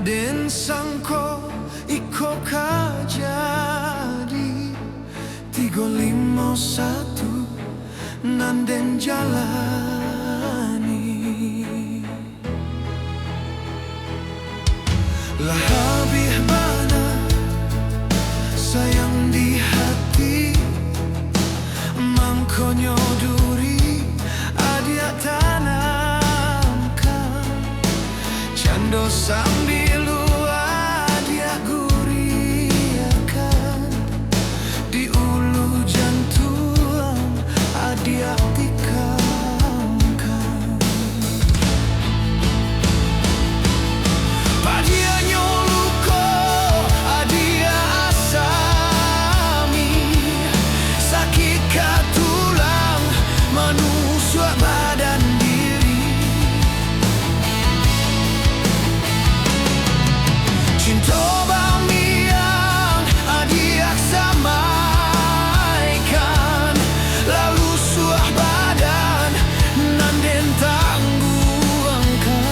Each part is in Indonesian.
Den sangko iko kajadi 351 nanden jalani lah habis bana sayang di hati mangkonyo duri adia tanamkan cando sambil adia guriakan di ulu jantung adia tikangkan padia nyoluko adia asami sakit tulang manusia badan diri cinta bami yang adiak samaikan lalu suah badan nanden tangguhkan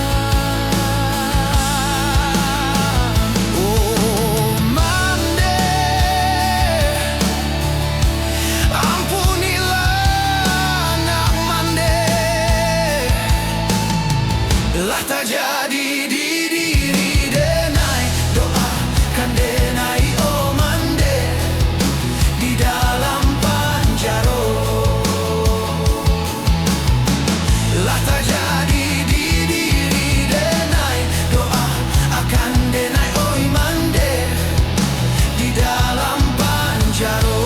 oh mande ampunilah nak mande lah tak jadi di diri denai doakan denai oh mande di dalam panjaro lah tak jadi di diri denai doakan denai oh mande di dalam panjaro.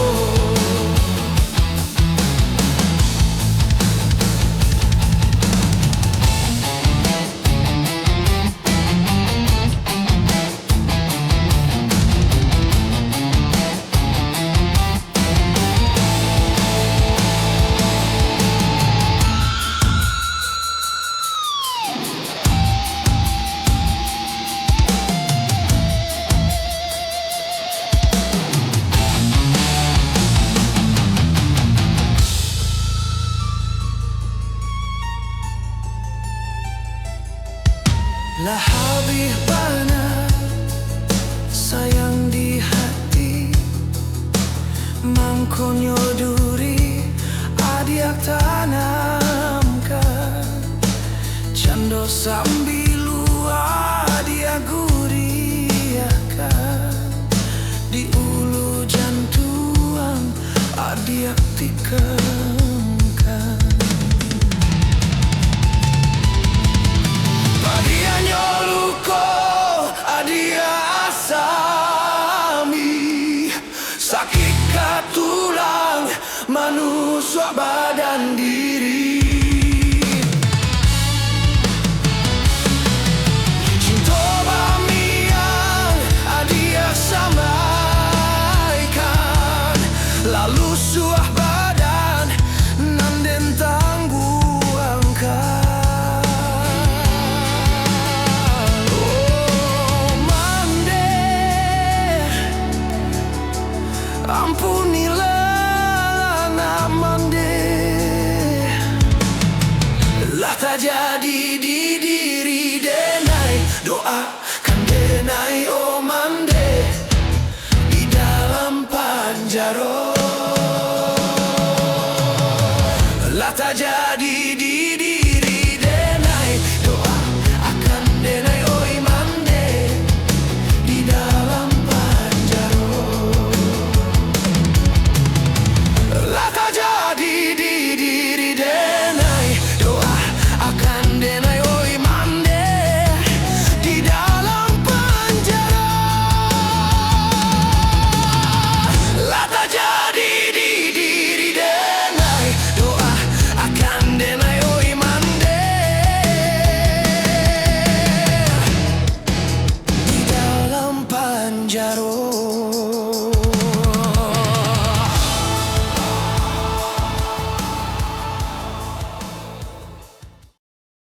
Lah habis bana sayang di hati mangkonyo duri adiak tanamkan cando sambilu adia guriakan di ulu jantung adiak tikangkan padia nyoluko adia asami sakit tulang manusia badan diri cinta bami yang adia samaikan lalu suah badan nanden tangguhkan ampunilah nak mande lah tak jadi di diri denai doakan denai oh mande di dalam panjaro.